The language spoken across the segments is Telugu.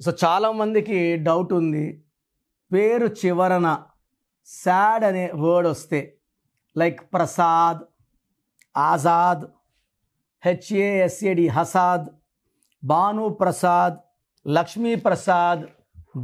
సో చాలామందికి డౌట్ ఉంది, పేరు చివరన సాడ్ అనే వర్డ్ వస్తే లైక్ ప్రసాద్, ఆజాద్, హెచ్ఏఎస్ఏడి హసాద్, భాను ప్రసాద్, లక్ష్మీ ప్రసాద్,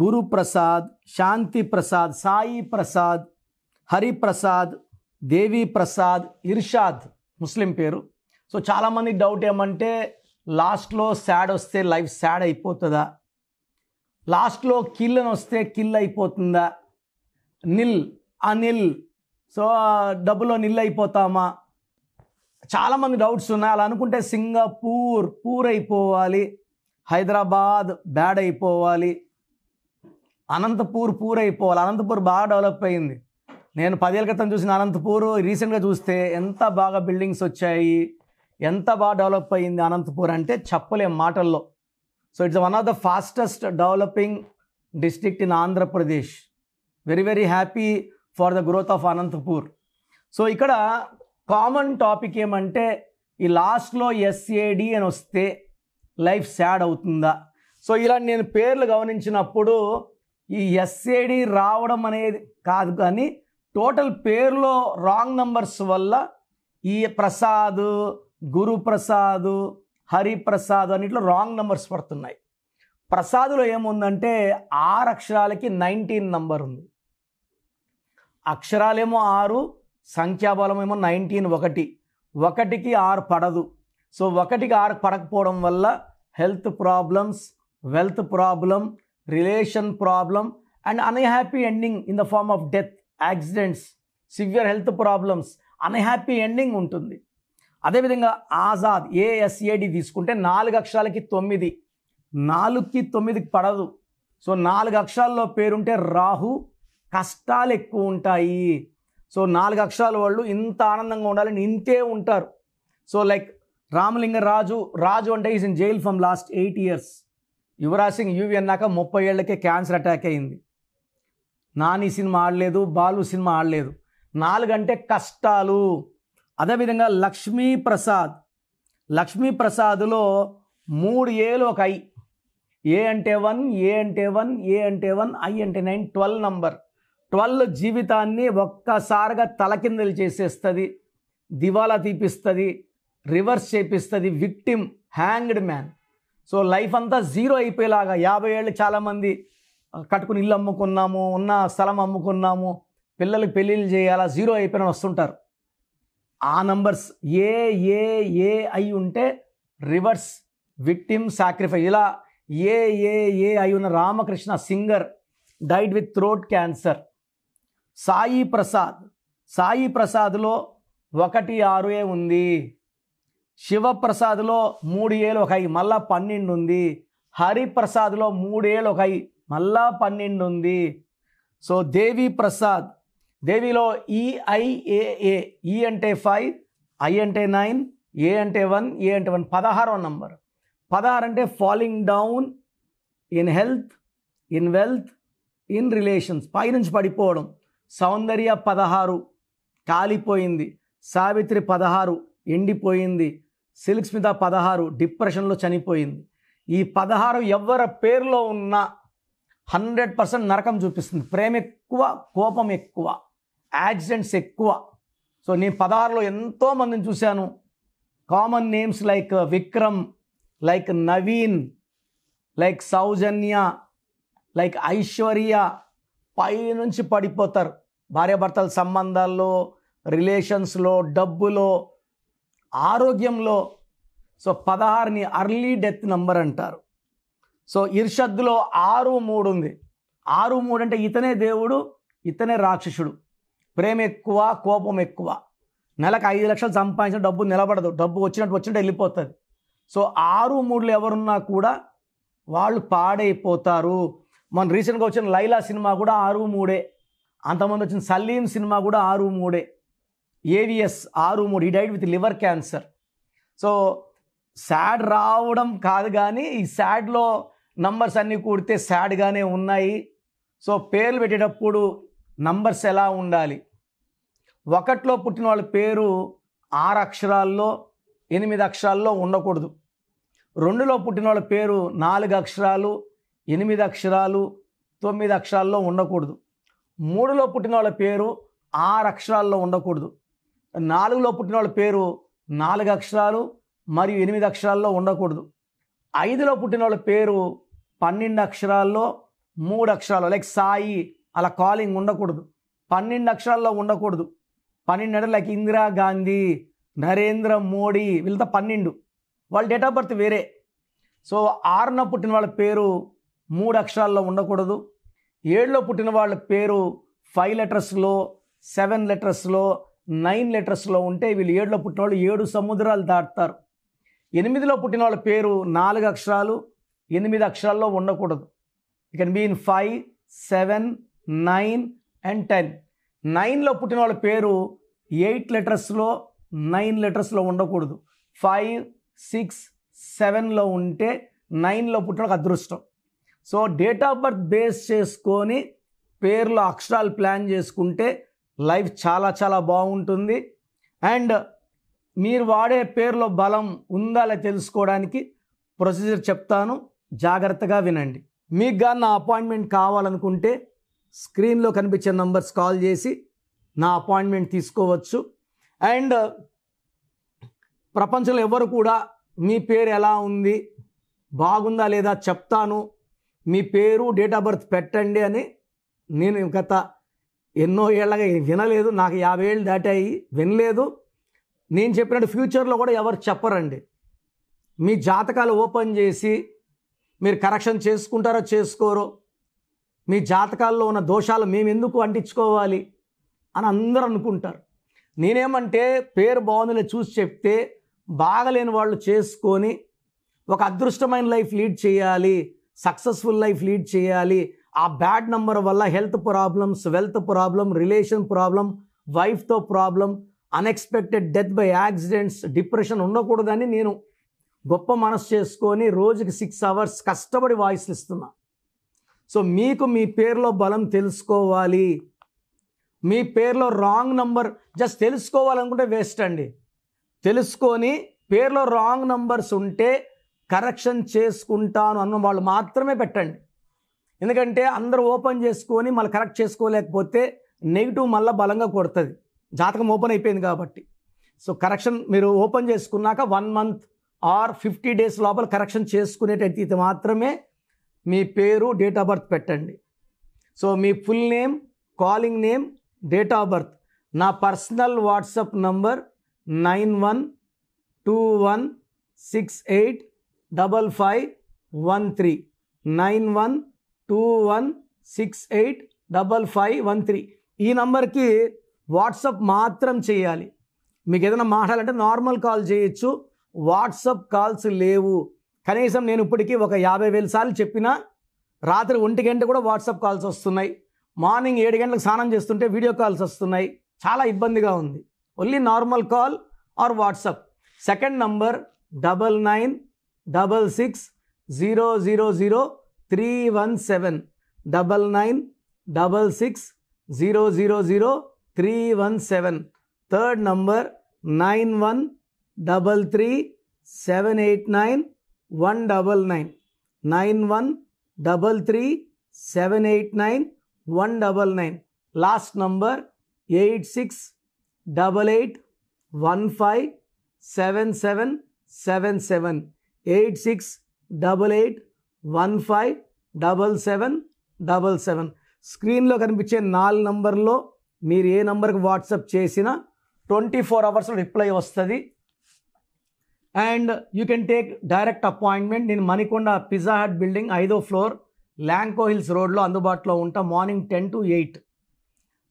గురు ప్రసాద్, శాంతి ప్రసాద్, సాయి ప్రసాద్, హరి ప్రసాద్, దేవి ప్రసాద్, ఇర్షాద్ ముస్లిం పేరు. సో చాలామందికి డౌట్ ఏమంటే లాస్ట్లో సాడ్ వస్తే లైఫ్ సాడ్ అయిపోతుందా, లాస్ట్లో కిల్ అని వస్తే కిల్ అయిపోతుందా, నిల్ అనిల్ సో డబ్బులో నిల్ అయిపోతామా, చాలామంది డౌట్స్ ఉన్నాయి. అలా అనుకుంటే సింగపూర్ పూర్ అయిపోవాలి, హైదరాబాద్ బ్యాడ్ అయిపోవాలి, అనంతపూర్ పూర్ అయిపోవాలి. అనంతపూర్ బాగా డెవలప్ అయింది. నేను 10 ఏళ్ళ క్రితం చూసిన అనంతపూర్ రీసెంట్గా చూస్తే ఎంత బాగా బిల్డింగ్స్ వచ్చాయి, ఎంత బాగా డెవలప్ అయింది అనంతపూర్ అంటే చెప్పలేం మాటల్లో. So it's one of the fastest developing district in Andhra Pradesh. Very very happy for the growth of Anantapur. So ఇక్కడ కామన్ టాపిక్ ఏమంటే ఈ లాస్ట్లో ఎస్ఏడి అని వస్తే లైఫ్ సాడ్ అవుతుందా. సో ఇలా నేను పేర్లు గమనించినప్పుడు ఈ ఎస్ఏడి రావడం అనేది కాదు, కానీ టోటల్ పేర్లో రాంగ్ నంబర్స్ వల్ల ఈ ప్రసాద్, గురు ప్రసాద్, హరి ప్రసాద్ అన్నిట్లో రాంగ్ నంబర్స్ పడుతున్నాయి. ప్రసాద్లో ఏముందంటే 6 అక్షరాలకి 19 నంబర్ ఉంది. అక్షరాలేమో 6, సంఖ్యాబలం ఏమో 19, 1కి 6 పడదు. సో 1కి 6 పడకపోవడం వల్ల health problems, wealth problem, relation problem and unhappy ending in the form of death, accidents, severe health problems, unhappy ending ఉంటుంది. అదేవిధంగా ఆజాద్ ఏఎస్ఏడి తీసుకుంటే 4 అక్షరాలకి 9, 4కి 9కి పడదు. సో 4 అక్షరాల్లో పేరుంటే రాహు, కష్టాలు ఎక్కువ ఉంటాయి. సో 4 అక్షరాల వాళ్ళు ఇంత ఆనందంగా ఉండాలని ఇంతే ఉంటారు. సో లైక్ రామలింగ రాజు అంటే is in jail from last 8 years. Yuvraj Singh UV అన్నాక 30 ఏళ్లకే క్యాన్సర్ అటాక్ అయింది. నాని సినిమా ఆడలేదు, బాలు సినిమా ఆడలేదు. 4 అంటే కష్టాలు. అదేవిధంగా లక్ష్మీ ప్రసాద్లో 3 ఏలు ఒక ఐ, ఏ అంటే 1, ఏ అంటే 1, ఏ అంటే 1, ఐ అంటే 9, 12 నంబర్. 12 జీవితాన్ని ఒక్కసారిగా తలకిందలు చేసేస్తుంది, దివాలా తీపిస్తుంది, రివర్స్ చేపిస్తుంది, victim, hanged man. So life అంతా జీరో అయిపోయేలాగా 50 ఏళ్ళు చాలామంది కట్టుకుని ఇల్లు అమ్ముకున్నాము, ఉన్న స్థలం అమ్ముకున్నాము, పిల్లలకి పెళ్ళిళ్ళు చేయాలా, జీరో అయిపోయిన వస్తుంటారు. ఆ నంబర్స్ ఏ అయి ఉంటే రివర్స్, విక్టిమ్, సాక్రిఫైస్. ఇలా ఏ అయి ఉన్న Ramakrishna singer died with throat cancer. Sai ప్రసాద్లో 1, 6 ఉంది. శివప్రసాద్లో 3 ఏలు ఒక ఐ, మళ్ళా 12 ఉంది. హరిప్రసాద్లో 3 ఏలు ఒక ఐ, మళ్ళా 12 ఉంది. సో దేవిలో ఈఐఏఏ, ఈ అంటే 5, ఐ అంటే 9, ఏ అంటే 1, ఏ అంటే 1, 16వ నంబర్. 16 అంటే falling down in health, in wealth, in relations, పైనుంచి పడిపోవడం. సౌందర్య 16 కాలిపోయింది, సావిత్రి 16 ఎండిపోయింది, సిల్క్ స్మిత 16 డిప్రెషన్లో చనిపోయింది. ఈ 16 ఎవరి పేరులో ఉన్న 100% నరకం చూపిస్తుంది. ప్రేమ ఎక్కువ, కోపం ఎక్కువ, యాక్సిడెంట్స్ ఎక్కువ. సో నేను 16లో ఎంతోమందిని చూశాను. Common names like Vikram, like Naveen, like Sowjanya, like Aishwarya పైనుంచి పడిపోతారు. భార్యాభర్తల సంబంధాల్లో, రిలేషన్స్లో, డబ్బులో, ఆరోగ్యంలో. సో 16ని అర్లీ డెత్ నంబర్ అంటారు. సో ఇర్షద్లో 6, 3 ఉంది. 6, 3 అంటే ఇతనే దేవుడు, ఇతనే రాక్షసుడు. ప్రేమ ఎక్కువ, కోపం ఎక్కువ. నెలకు 5 లక్షలు సంపాదించిన డబ్బు నిలబడదు, డబ్బు వచ్చినట్టు వెళ్ళిపోతుంది. సో 6, 3 ఎవరున్నా కూడా వాళ్ళు పాడైపోతారు. మన రీసెంట్గా వచ్చిన లైలా సినిమా కూడా 6, 3. అంతమంది వచ్చిన సలీం సినిమా కూడా 6, 3. ఏవిఎస్ 6, 3. ఈ died with liver cancer. So sad రావడం కాదు, కానీ ఈ సాడ్లో నంబర్స్ అన్నీ కూడితే సాడ్గానే ఉన్నాయి. సో పేర్లు పెట్టేటప్పుడు నంబర్స్ ఎలా ఉండాలి? 1లో పుట్టిన వాళ్ళ పేరు 6 అక్షరాల్లో, 8 అక్షరాల్లో ఉండకూడదు. 2లో పుట్టిన వాళ్ళ పేరు 4 అక్షరాలు, 8 అక్షరాలు 9 అక్షరాల్లో ఉండకూడదు. 3లో పుట్టిన వాళ్ళ పేరు 6 అక్షరాల్లో ఉండకూడదు. 4లో పుట్టిన వాళ్ళ పేరు 4 అక్షరాలు మరియు 8 అక్షరాల్లో ఉండకూడదు. 5లో పుట్టిన వాళ్ళ పేరు 12 అక్షరాల్లో 3 అక్షరాలు లైక్ సాయి అలా కాలింగ్ ఉండకూడదు. 12 అక్షరాల్లో ఉండకూడదు. 12 అంటే లైక్ ఇందిరా గాంధీ, నరేంద్ర మోడీ, వీళ్ళతో 12 వాళ్ళ డేట్ ఆఫ్ బర్త్ వేరే. సో 6న పుట్టిన వాళ్ళ పేరు 3 అక్షరాల్లో ఉండకూడదు. 7లో పుట్టిన వాళ్ళ పేరు 5 లెటర్స్లో 7 లెటర్స్లో 9 లెటర్స్లో ఉంటే వీళ్ళు 7లో పుట్టిన వాళ్ళు 7 సముద్రాలు దాటుతారు. 8లో పుట్టిన వాళ్ళ పేరు 4 అక్షరాలు 8 అక్షరాల్లో ఉండకూడదు. It can be in 5, 7, 9 and 10. 9లో పుట్టిన వాళ్ళ పేరు 8 లెటర్స్లో 9 లెటర్స్లో ఉండకూడదు. 5, 6, 7లో ఉంటే 9లో పుట్టిన వాళ్ళకి అదృష్టం. So date of birth base చేసుకొని పేర్లో అక్షరాలు ప్లాన్ చేసుకుంటే లైఫ్ చాలా చాలా బాగుంటుంది. అండ్ మీరు వాడే పేర్లో బలం ఉందా లేదా తెలుసుకోవడానికి ప్రొసీజర్ చెప్తాను, జాగ్రత్తగా వినండి. మీకు కానీ నా అపాయింట్మెంట్ కావాలనుకుంటే స్క్రీన్లో కనిపించే నంబర్స్ కాల్ చేసి నా అపాయింట్మెంట్ తీసుకోవచ్చు. అండ్ ప్రపంచంలో ఎవరు కూడా మీ పేరు ఎలా ఉంది, బాగుందా లేదా చెప్తాను, మీ పేరు డేట్ ఆఫ్ బర్త్ పెట్టండి అని నేను గత ఎన్నో ఏళ్ళగా వినలేదు. నాకు 50 ఏళ్ళు దాటాయి, వినలేదు. నేను చెప్పినట్టు ఫ్యూచర్లో కూడా ఎవరు చెప్పరండి. మీ జాతకాలు ఓపెన్ చేసి మీరు కరెక్షన్ చేసుకుంటారో చేసుకోరో, మీ జాతకాల్లో ఉన్న దోషాలు మేము ఎందుకు అంటించుకోవాలి అని అందరూ అనుకుంటారు. నేనేమంటే పేరు బాగుందిలే చూసి చెప్తే బాగలేని వాళ్ళు చేసుకొని ఒక అదృష్టమైన లైఫ్ లీడ్ చేయాలి, సక్సెస్ఫుల్ లైఫ్ లీడ్ చేయాలి. ఆ బ్యాడ్ నంబర్ వల్ల health problems, wealth problem, relation problem, వైఫ్తో problem, unexpected death by accidents, depression ఉండకూడదని నేను గొప్ప మనసు చేసుకొని రోజుకి 6 hours కష్టపడి వాయిస్లు ఇస్తున్నా. సో మీకు మీ పేరులో బలం తెలుసుకోవాలి. మీ పేరులో రాంగ్ నంబర్ జస్ట్ తెలుసుకోవాలనుకుంటే వేస్ట్ అండి. తెలుసుకొని పేరులో రాంగ్ నంబర్స్ ఉంటే కరెక్షన్ చేసుకుంటాను అన్న వాళ్ళు మాత్రమే పెట్టండి. ఎందుకంటే అందరూ ఓపెన్ చేసుకొని మళ్ళీ కరెక్ట్ చేసుకోలేకపోతే నెగిటివ్ మళ్ళీ బలంగా కొడుతుంది. జాతకం ఓపెన్ అయిపోయింది కాబట్టి. సో కరెక్షన్ మీరు ఓపెన్ చేసుకున్నాక 1 month ఆర్ 50 days లోపల కరెక్షన్ చేసుకునేటైతే మాత్రమే మీ పేరు డేట్ ఆఫ్ బర్త్ పెట్టండి. So me full name, calling name, date of birth. నా పర్సనల్ వాట్సాప్ నంబర్ 9121685513 9121685513. ఈ నంబర్కి వాట్సాప్ మాత్రం చేయాలి. మీకు ఏదైనా మాట్లాడాలంటే నార్మల్ కాల్ చేయొచ్చు, వాట్సాప్ కాల్స్ లేవు. కనీసం నేను ఇప్పటికీ ఒక 50,000 సార్లు చెప్పినా రాత్రి 1 గంట కూడా వాట్సాప్ కాల్స్ వస్తున్నాయి. మార్నింగ్ 7 గంటలకు స్నానం చేస్తుంటే వీడియో కాల్స్ వస్తున్నాయి. చాలా ఇబ్బందిగా ఉంది. Only normal call or WhatsApp. Second number 9966000317 9966000317. Third number 9133789199 9133789199. Last number 8688157777 8688157777. స్క్రీన్లో కనిపించే 4 నంబర్లో మీరు ఏ నంబర్కి వాట్సాప్ చేసినా 24 hours రిప్లై వస్తుంది. And you can take direct appointment. నేను మణికొండ పిజ్జా హట్ బిల్డింగ్ 5వ ఫ్లోర్ ల్యాంకో హిల్స్ రోడ్లో అందుబాటులో ఉంటా. Morning 10 to 8.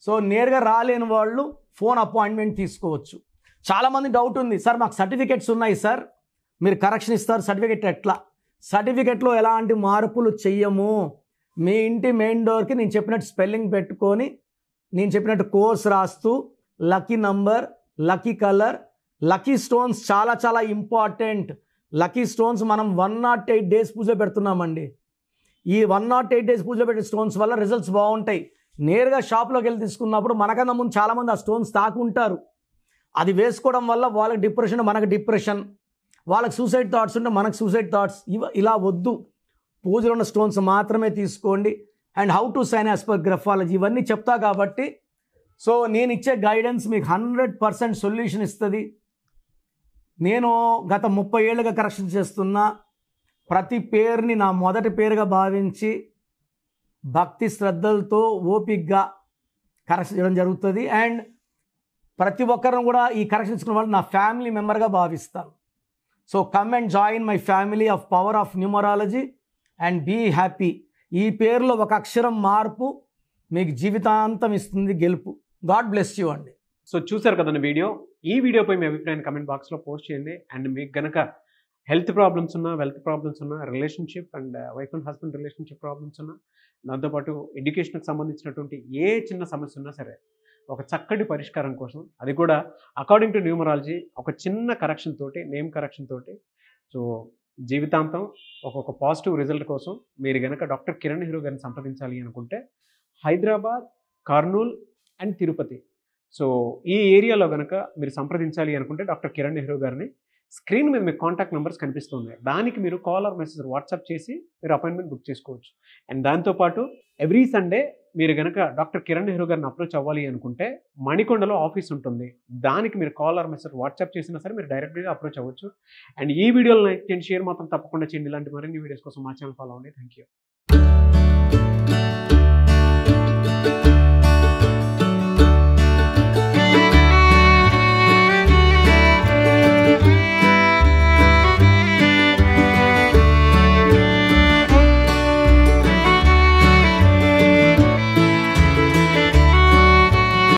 సో నేరుగా రాలేని వాళ్ళు ఫోన్ అపాయింట్మెంట్ తీసుకోవచ్చు. చాలామంది డౌట్ ఉంది, సార్ మాకు సర్టిఫికెట్స్ ఉన్నాయి సార్, మీరు కరెక్షన్ ఇస్తారు, సర్టిఫికెట్ ఎట్లా? సర్టిఫికెట్లో ఎలాంటి మార్పులు చెయ్యము. మీ ఇంటి మెయిన్ డోర్కి నేను చెప్పినట్టు స్పెల్లింగ్ పెట్టుకొని నేను చెప్పినట్టు కోర్స్ రాస్తూ lucky number, lucky colour, lucky stones చాలా చాలా ఇంపార్టెంట్. లక్కీ స్టోన్స్ మనం 108 days పూజ పెడుతున్నామండి. ఈ 108 days పూజ పెట్టే స్టోన్స్ వల్ల రిజల్ట్స్ బాగుంటాయి. నేరుగా షాప్లోకి వెళ్ళి తీసుకున్నప్పుడు మనకన్నా ముందు చాలామంది ఆ స్టోన్స్ తాకుంటారు. అది వేసుకోవడం వల్ల వాళ్ళకి డిప్రెషన్, మనకు డిప్రెషన్, వాళ్ళకి సూసైడ్ థాట్స్ ఉంటే మనకు సూసైడ్ థాట్స్. ఇలా వద్దు. పూజలో ఉన్న స్టోన్స్ మాత్రమే తీసుకోండి. And how to sign as per graphology ఇవన్నీ చెప్తా కాబట్టి సో నేను ఇచ్చే గైడెన్స్ మీకు 100% సొల్యూషన్ ఇస్తుంది. నేను గత 30 ఏళ్ళుగా కరెక్షన్ చేస్తున్నా. ప్రతి పేరుని నా మొదటి పేరుగా భావించి భక్తి శ్రద్ధలతో ఓపిక్గా కరెక్షన్ చేయడం జరుగుతుంది. అండ్ ప్రతి ఒక్కరిని కూడా ఈ కరెక్షన్ తీసుకున్న వాళ్ళు నా ఫ్యామిలీ మెంబర్గా భావిస్తాను. So come and join my family of power of numerology and be happy. ఈ పేరులో ఒక అక్షరం మార్పు మీకు జీవితాంతం ఇస్తుంది గెలుపు. గాడ్ బ్లెస్ యూ అండి. సో చూసారు కదండి వీడియో. ఈ వీడియోపై మీ అభిప్రాయాన్ని కమెంట్ బాక్స్లో పోస్ట్ చేయండి. అండ్ మీకు కనుక హెల్త్ ప్రాబ్లమ్స్ ఉన్నా, వెల్త్ ప్రాబ్లమ్స్ ఉన్నా, relationship and wife and husband relationship problems ఉన్నా, దాంతోపాటు ఎడ్యుకేషన్కి సంబంధించినటువంటి ఏ చిన్న సమస్య ఉన్నా సరే ఒక చక్కటి పరిష్కారం కోసం, అది కూడా అకార్డింగ్ టు న్యూమరాలజీ ఒక చిన్న కరెక్షన్ తోటి, నేమ్ కరెక్షన్ తోటి, సో జీవితాంతం ఒక పాజిటివ్ రిజల్ట్ కోసం మీరు కనుక డాక్టర్ కిరణ్ నెహ్రూ గారిని సంప్రదించాలి అనుకుంటే హైదరాబాద్, కర్నూల్ అండ్ తిరుపతి, సో ఈ ఏరియాలో కనుక మీరు సంప్రదించాలి అనుకుంటే డాక్టర్ కిరణ్ నెహ్రూ గారిని స్క్రీన్ మీద మీకు కాంటాక్ట్ నెంబర్స్ కనిపిస్తున్నాయి. దానికి మీరు కాల్ ఆర్ మెసేజ్ వాట్సాప్ చేసి మీరు అపాయింట్మెంట్ బుక్ చేసుకోవచ్చు. అండ్ దాంతోపాటు ఎవ్రీ సండే మీరు కనుక డాక్టర్ కిరణ్ నెహ్రూ గారిని అప్రోచ్ అవ్వాలి అనుకుంటే మణికొండలో ఆఫీస్ ఉంటుంది. దానికి మీరు కాల్ ఆర్ మెసేజ్ వాట్సాప్ చేసినా సరే మీరు డైరెక్ట్గా అప్రోచ్ అవ్వచ్చు. అండ్ ఈ వీడియోలో లైక్ చేయండి, షేర్ మాత్రం తప్పకుండా చేయండి. ఇలాంటి మరిన్ని వీడియోస్ కోసం మా ఛానల్ ఫాలో అవ్వండి. Thank you.